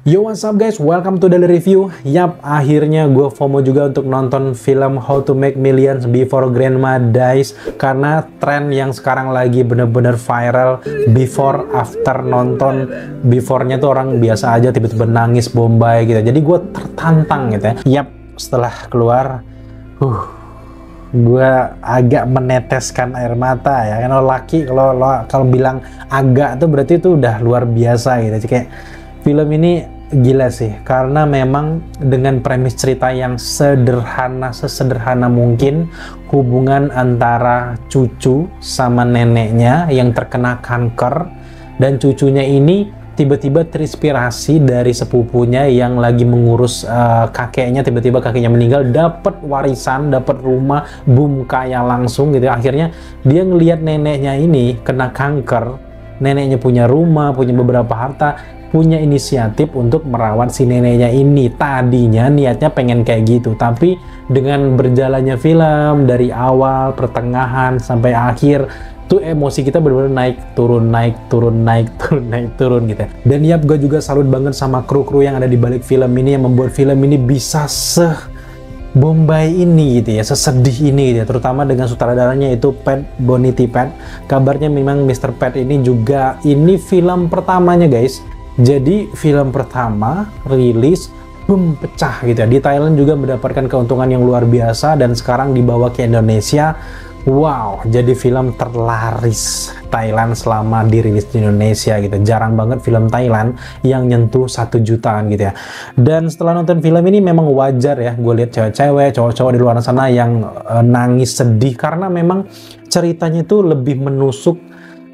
Yo, what's up guys, welcome to Daily Review. Yap, akhirnya gue FOMO juga untuk nonton film How to Make Millions Before Grandma Dies. Karena tren yang sekarang lagi bener-bener viral, before, after nonton. Before-nya tuh orang biasa aja, tiba-tiba nangis bombay gitu. Jadi gue tertantang gitu ya. Yap, setelah keluar, gue agak meneteskan air mata ya. Kalau laki, kalau bilang agak tuh berarti itu udah luar biasa gitu. Jadi kayak film ini gila sih, karena memang dengan premis cerita yang sesederhana mungkin, hubungan antara cucu sama neneknya yang terkena kanker, dan cucunya ini tiba-tiba terinspirasi dari sepupunya yang lagi mengurus kakeknya. Tiba-tiba kakeknya meninggal, dapat warisan, dapat rumah, boom, kaya langsung gitu. Akhirnya dia ngelihat neneknya ini kena kanker, neneknya punya rumah, punya beberapa harta, punya inisiatif untuk merawat si neneknya ini. Tadinya niatnya pengen kayak gitu, tapi dengan berjalannya film dari awal, pertengahan sampai akhir tuh emosi kita benar-benar naik turun gitu. Dan yap, gue juga salut banget sama kru-kru yang ada di balik film ini yang membuat film ini bisa Bombay ini gitu ya, sesedih ini gitu ya, terutama dengan sutradaranya itu Pat Bonity Pat. Kabarnya memang Mr. Pat ini juga ini film pertamanya guys. Jadi film pertama rilis, boom, pecah gitu ya. Di Thailand juga mendapatkan keuntungan yang luar biasa, dan sekarang dibawa ke Indonesia. Wow, jadi film terlaris Thailand selama dirilis di Indonesia gitu. Jarang banget film Thailand yang nyentuh 1 jutaan gitu ya. Dan setelah nonton film ini memang wajar ya, gue lihat cewek-cewek, cowok-cowok di luar sana yang nangis sedih, karena memang ceritanya itu lebih menusuk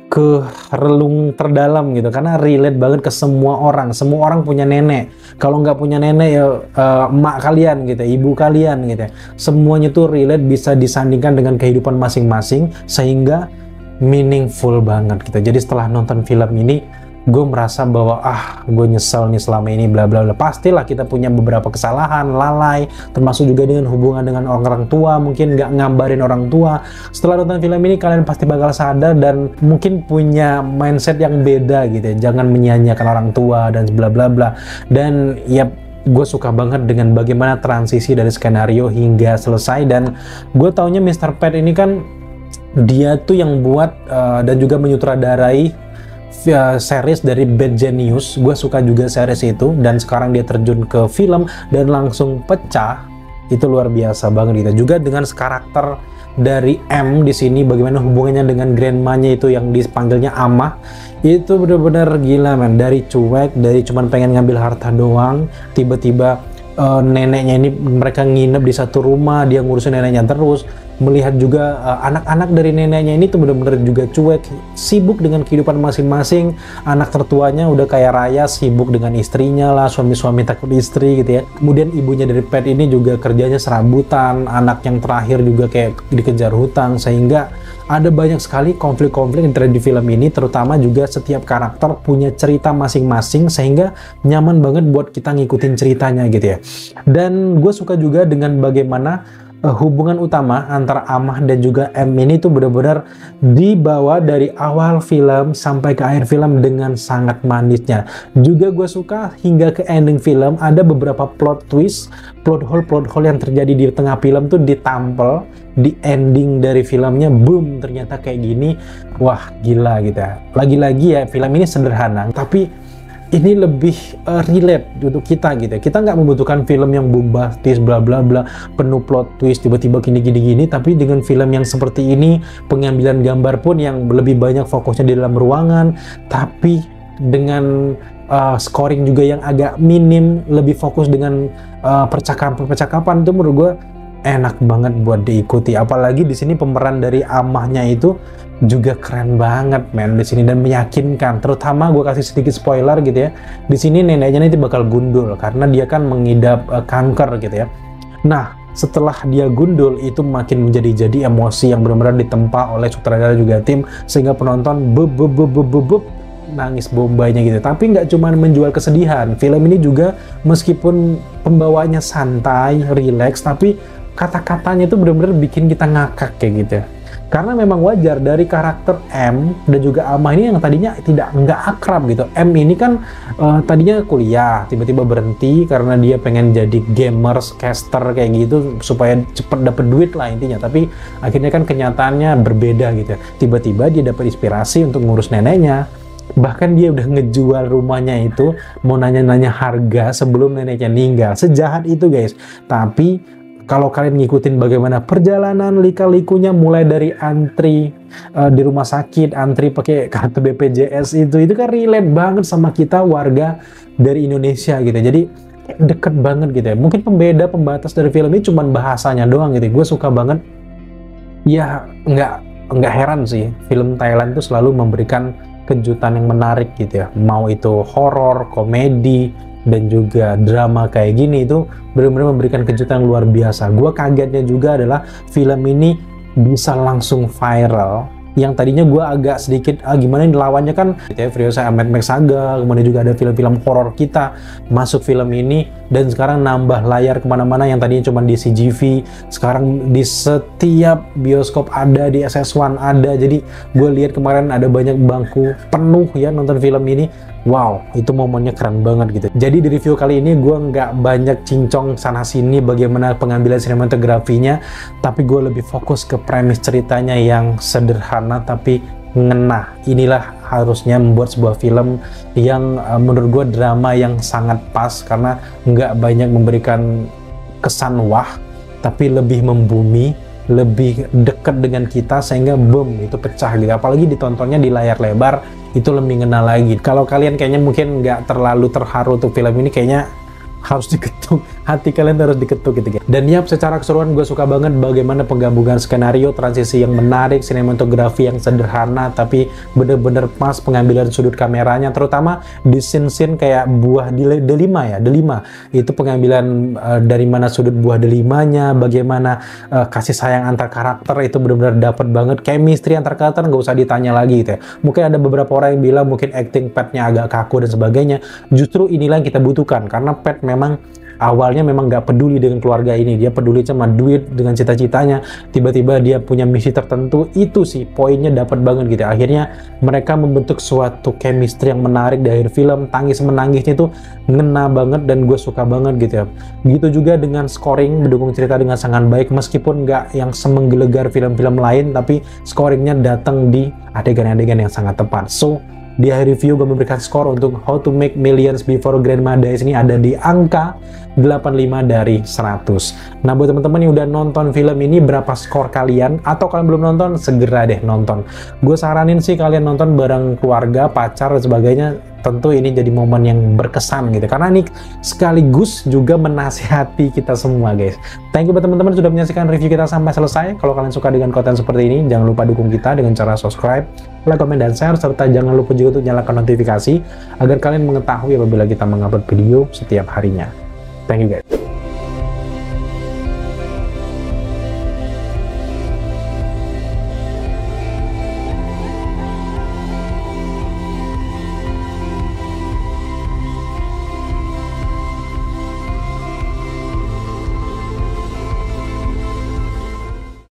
ke relung terdalam gitu, karena relate banget ke semua orang punya nenek. Kalau nggak punya nenek ya emak kalian gitu, ibu kalian gitu, semuanya tuh relate, bisa disandingkan dengan kehidupan masing-masing sehingga meaningful banget gitu. Jadi setelah nonton film ini gue merasa bahwa gue nyesel nih selama ini bla bla bla. Pastilah kita punya beberapa kesalahan, lalai, termasuk juga dengan hubungan dengan orang tua, mungkin nggak ngambarin orang tua. Setelah nonton film ini kalian pasti bakal sadar dan mungkin punya mindset yang beda gitu ya. Jangan menyia-nyiakan orang tua dan bla bla bla. Dan ya, gue suka banget dengan bagaimana transisi dari skenario hingga selesai. Dan gue taunya Mr. Pat ini kan dia tuh yang buat dan juga menyutradarai series dari Bad Genius. Gue suka juga series itu, dan sekarang dia terjun ke film dan langsung pecah. Itu luar biasa banget gitu. Juga dengan karakter dari M di sini, bagaimana hubungannya dengan grandmanya itu yang dipanggilnya Amah, itu bener-bener gila man. Dari cuek, dari cuman pengen ngambil harta doang, tiba-tiba neneknya ini, mereka nginep di satu rumah, dia ngurusin neneknya terus. Melihat juga anak-anak dari neneknya ini tuh bener-bener juga cuek, sibuk dengan kehidupan masing-masing. Anak tertuanya udah kaya raya, sibuk dengan istrinya lah, suami-suami takut istri gitu ya. Kemudian ibunya dari Pat ini juga kerjanya serabutan, anak yang terakhir juga kayak dikejar hutang, sehingga ada banyak sekali konflik-konflik yang terjadi di film ini. Terutama juga setiap karakter punya cerita masing-masing, sehingga nyaman banget buat kita ngikutin ceritanya gitu ya. Dan gue suka juga dengan bagaimana hubungan utama antara Amah dan juga M ini tuh benar-benar dibawa dari awal film sampai ke akhir film dengan sangat manisnya. Juga gue suka hingga ke ending film ada beberapa plot twist, plot hole yang terjadi di tengah film tuh ditampel di ending dari filmnya. Boom, ternyata kayak gini. Wah, gila gitu ya. Lagi-lagi ya, film ini sederhana, tapi ini lebih relate untuk kita gitu ya. Kita nggak membutuhkan film yang bombastis bla bla bla, penuh plot twist tiba-tiba gini, tapi dengan film yang seperti ini, pengambilan gambar pun yang lebih banyak fokusnya di dalam ruangan, tapi dengan scoring juga yang agak minim, lebih fokus dengan percakapan itu menurut gue enak banget buat diikuti. Apalagi di sini pemeran dari Amahnya itu juga keren banget men di sini, dan meyakinkan. Terutama gue kasih sedikit spoiler gitu ya, di sini neneknya nanti bakal gundul karena dia kan mengidap kanker gitu ya. Nah, setelah dia gundul itu makin menjadi emosi yang benar-benar ditempa oleh sutradara juga tim, sehingga penonton nangis bombaynya gitu. Tapi nggak cuma menjual kesedihan, film ini juga meskipun pembawaannya santai, relax, tapi kata-katanya itu benar-benar bikin kita ngakak kayak gitu. Karena memang wajar dari karakter M dan juga Alma ini yang tadinya nggak akrab gitu. M ini kan tadinya kuliah, tiba-tiba berhenti karena dia pengen jadi gamers, caster kayak gitu supaya cepet dapet duit lah intinya. Tapi akhirnya kan kenyataannya berbeda gitu. Tiba-tiba dia dapat inspirasi untuk ngurus neneknya. Bahkan dia udah ngejual rumahnya itu, mau nanya-nanya harga sebelum neneknya meninggal. Sejahat itu guys. Tapi kalau kalian ngikutin bagaimana perjalanan lika-likunya mulai dari antri di rumah sakit, antri pakai kartu BPJS itu kan relate banget sama kita warga dari Indonesia gitu. Jadi deket banget gitu ya. Mungkin pembatas dari film ini cuman bahasanya doang gitu. Gue suka banget. Ya nggak heran sih, film Thailand itu selalu memberikan kejutan yang menarik gitu ya. Mau itu horor, komedi, dan juga drama kayak gini, itu benar-benar memberikan kejutan yang luar biasa. Gua kagetnya juga adalah film ini bisa langsung viral. Yang tadinya gua agak sedikit gimana ini lawannya kan gitu ya, Furiosa Mad Max Saga, kemudian juga ada film-film horor kita masuk film ini, dan sekarang nambah layar kemana-mana yang tadinya cuma di CGV, sekarang di setiap bioskop ada, di SS1 ada. Jadi gue lihat kemarin ada banyak bangku penuh ya nonton film ini. Wow, itu momennya keren banget gitu. Jadi di review kali ini gue nggak banyak cincong sana-sini bagaimana pengambilan sinematografinya, tapi gue lebih fokus ke premis ceritanya yang sederhana tapi ngena. Inilah harusnya membuat sebuah film yang menurut gue drama yang sangat pas, karena nggak banyak memberikan kesan wah, tapi lebih membumi, lebih dekat dengan kita sehingga boom, itu pecah gitu. Apalagi ditontonnya di layar lebar, itu lebih ngena lagi. Kalau kalian kayaknya mungkin nggak terlalu terharu untuk film ini, kayaknya harus diketuk, hati kalian harus diketuk gitu. Dan ya secara keseluruhan gue suka banget bagaimana penggabungan skenario, transisi yang menarik, sinematografi yang sederhana tapi bener-bener pas pengambilan sudut kameranya, terutama di scene-scene kayak buah delima ya, delima itu pengambilan dari mana sudut buah delimanya, bagaimana kasih sayang antar karakter itu bener-bener dapet banget. Chemistry antar karakter nggak usah ditanya lagi gitu ya. Mungkin ada beberapa orang yang bilang mungkin acting Pat-nya agak kaku dan sebagainya. Justru inilah yang kita butuhkan, karena Pat memang awalnya memang nggak peduli dengan keluarga ini, dia peduli cuma duit dengan cita-citanya. Tiba-tiba dia punya misi tertentu, itu sih poinnya dapat banget gitu. Akhirnya mereka membentuk suatu chemistry yang menarik di akhir film. Tangis menangisnya itu ngena banget dan gue suka banget gitu ya. Begitu juga dengan scoring, mendukung cerita dengan sangat baik, meskipun nggak yang semenggelegar film-film lain, tapi scoringnya datang di adegan-adegan yang sangat tepat. So di akhir review gue memberikan skor untuk How to Make Millions Before Grandma Dies ini ada di angka 85 dari 100. Nah buat teman-teman yang udah nonton film ini, berapa skor kalian? Atau kalian belum nonton, segera deh nonton. Gue saranin sih kalian nonton bareng keluarga, pacar dan sebagainya. Tentu ini jadi momen yang berkesan gitu, karena ini sekaligus juga menasihati kita semua guys. Thank you buat teman-teman sudah menyaksikan review kita sampai selesai. Kalau kalian suka dengan konten seperti ini, jangan lupa dukung kita dengan cara subscribe, like, komen, dan share, serta jangan lupa juga untuk nyalakan notifikasi agar kalian mengetahui apabila kita mengupload video setiap harinya. Thank you guys.